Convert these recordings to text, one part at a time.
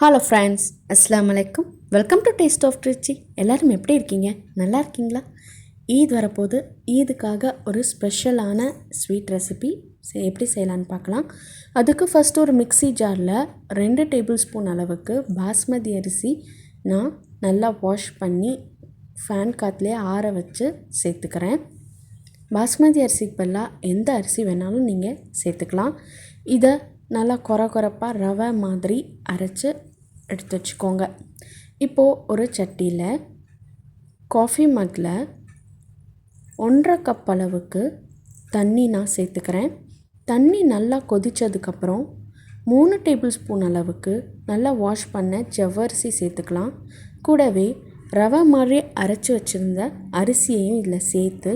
Hello friends, அஸ்ஸலாமு அலைக்கும். Welcome to taste of Trichy. எல்லோரும் எப்படி இருக்கீங்க? நல்லா இருக்கீங்களா? ஈத் வரப்போது. ஈதுக்காக ஒரு ஸ்பெஷலான ஸ்வீட் ரெசிபி எப்படி செய்யலான்னு பார்க்கலாம். அதுக்கு ஃபஸ்ட்டு ஒரு மிக்ஸி ஜாரில் 2 டேபிள் ஸ்பூன் அளவுக்கு பாஸ்மதி அரிசி நான் நல்லா வாஷ் பண்ணி ஃபேன் காற்றுலேயே ஆற வச்சு சேர்த்துக்கிறேன். பாஸ்மதி அரிசிக்கு பதிலாக எந்த அரிசி வேணாலும் நீங்கள் சேர்த்துக்கலாம். இதை நல்லா கொரப்பாக ரவை மாதிரி அரைச்சி எடுத்து வச்சுக்கோங்க. இப்போது ஒரு சட்டியில் காஃபி மக்கில் 1.5 கப் அளவுக்கு தண்ணி நான் சேர்த்துக்கிறேன். தண்ணி நல்லா கொதித்ததுக்கப்புறம் 3 டேபிள் ஸ்பூன் அளவுக்கு நல்லா வாஷ் பண்ண ஜவ்வரிசி சேர்த்துக்கலாம். கூடவே ரவை மாதிரி அரைச்சி வச்சுருந்த அரிசியையும் இதில் சேர்த்து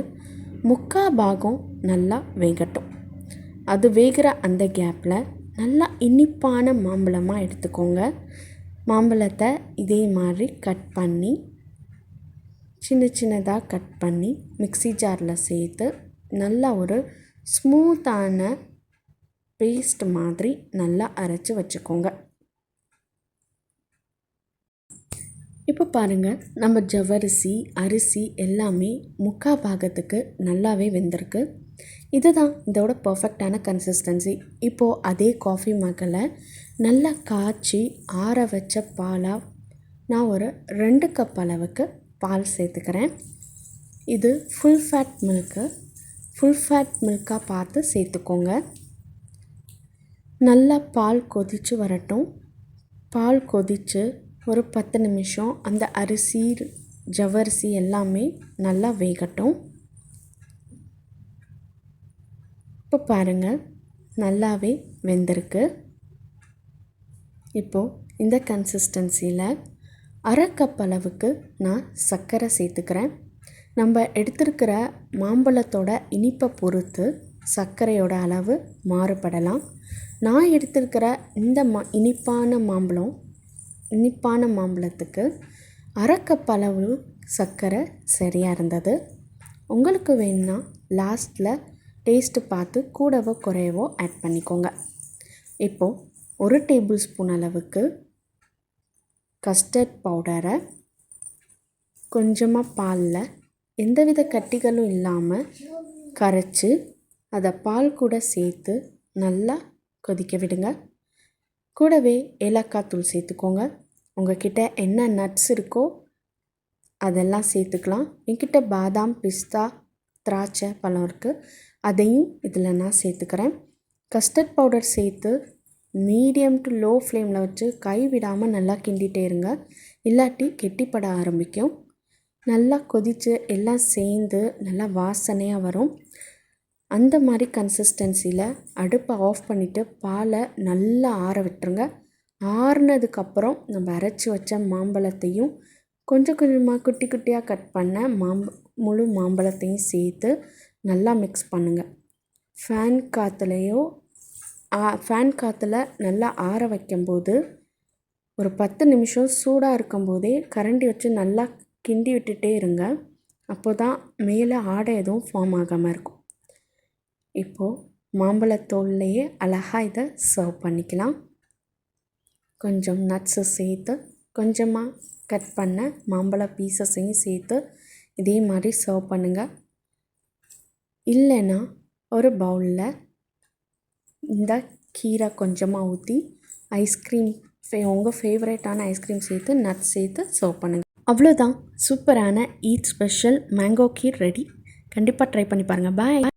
3/4 பாகம் நல்லா வேகட்டும். அது வேகிற அந்த கேப்பில் நல்லா இனிப்பான மாம்பழமாக எடுத்துக்கோங்க. மாம்பழத்தை இதே மாதிரி கட் பண்ணி சின்னதாக கட் பண்ணி மிக்ஸி ஜாரில் சேர்த்து நல்லா ஒரு ஸ்மூத்தான பேஸ்ட் மாதிரி நல்லா அரைச்சி வச்சுக்கோங்க. இப்போ பாருங்கள், நம்ம ஜவ்வரிசி அரிசி எல்லாமே 3/4 பாகத்துக்கு நல்லாவே வெந்திருக்கு. இதுதான் இதோட பர்ஃபெக்டான கன்சிஸ்டன்சி. இப்போது அதே காஃபி மக்கில் நல்லா காய்ச்சி ஆற வச்ச பாலாக நான் ஒரு 2 கப் அளவுக்கு பால் சேர்த்துக்கிறேன். இது ஃபுல் ஃபேட் மில்காக பார்த்து சேர்த்துக்கோங்க. நல்லா பால் கொதித்து வரட்டும். பால் கொதித்து ஒரு 10 நிமிஷம் அந்த அரிசி ஜவ்வரிசி எல்லாமே நல்லா வேகட்டும். இப்போ பாருங்கள், நல்லாவே வெந்திருக்கு. இப்போது இந்த கன்சிஸ்டன்சியில் 1/2 கப் அளவுக்கு நான் சர்க்கரை சேர்த்துக்கிறேன். நம்ம எடுத்துருக்கிற மாம்பழத்தோட இனிப்பை பொறுத்து சர்க்கரையோட அளவு மாறுபடலாம். நான் எடுத்துருக்கிற இந்த இனிப்பான மாம்பழத்துக்கு 1/2 கப் அளவு சர்க்கரை சரியாக இருந்தது. உங்களுக்கு வேணும்னா லாஸ்ட்டில் டேஸ்ட்டு பார்த்து கூடவோ குறையவோ ஆட் பண்ணிக்கோங்க. இப்போது 1 டேபிள் ஸ்பூன் அளவுக்கு கஸ்டர்ட் பவுடரை கொஞ்சமாக பாலில் எந்தவித கட்டிகளும் இல்லாமல் கரைச்சி அதை பால் கூட சேர்த்து நல்லா கொதிக்க விடுங்க. கூடவே ஏலக்காய் தூள் சேர்த்துக்கோங்க. உங்கள்கிட்ட என்ன நட்ஸ் இருக்கோ அதெல்லாம் சேர்த்துக்கலாம். என்கிட்ட பாதாம், பிஸ்தா, திராட்சை பழம் இருக்குது. அதையும் இதில் நான் சேர்த்துக்கிறேன். கஸ்டர்ட் பவுடர் சேர்த்து மீடியம் டு லோ ஃப்ளேமில் வச்சு கைவிடாமல் நல்லா கிண்டிகிட்டே இருங்க. இல்லாட்டி கெட்டிப்பட ஆரம்பிக்கும். நல்லா கொதித்து எல்லாம் சேர்ந்து நல்லா வாசனையாக வரும். அந்த மாதிரி கன்சிஸ்டன்சியில் அடுப்பை ஆஃப் பண்ணிவிட்டு பாலை நல்லா ஆற விட்டுருங்க. ஆறுனதுக்கப்புறம் நம்ம அரைச்சி வச்ச மாம்பழத்தையும் கொஞ்சமாக குட்டி குட்டியாக கட் பண்ண முழு மாம்பழத்தையும் சேர்த்து நல்லா மிக்ஸ் பண்ணுங்கள். ஃபேன் காற்றுல நல்லா ஆற வைக்கும்போது ஒரு 10 நிமிஷம் சூடாக இருக்கும்போதே கரண்டி வச்சு நல்லா கிண்டி விட்டுட்டே இருங்க. அப்போ தான் மேலே ஆடை எதுவும் ஃபார்ம் ஆகாமல் இருக்கும். இப்போது மாம்பழத்தோல்லையே அழகாக இதை சர்வ் பண்ணிக்கலாம். கொஞ்சம் நட்ஸு சேர்த்து கொஞ்சமாக கட் பண்ண மாம்பழ பீசஸையும் சேர்த்து இதே மாதிரி சர்வ் பண்ணுங்கள். இல்லைன்னா ஒரு பவுலில் இந்த கீரை கொஞ்சமாக ஊற்றி ஐஸ்கிரீம் உங்கள் ஃபேவரட்டான ஐஸ்கிரீம் சேர்த்து நட்ஸ் சேர்த்து சர்வ் பண்ணுங்கள். அவ்வளோதான், சூப்பரான ஈத் ஸ்பெஷல் மேங்கோ கீர் ரெடி. கண்டிப்பாக ட்ரை பண்ணி பாருங்கள். பாய்.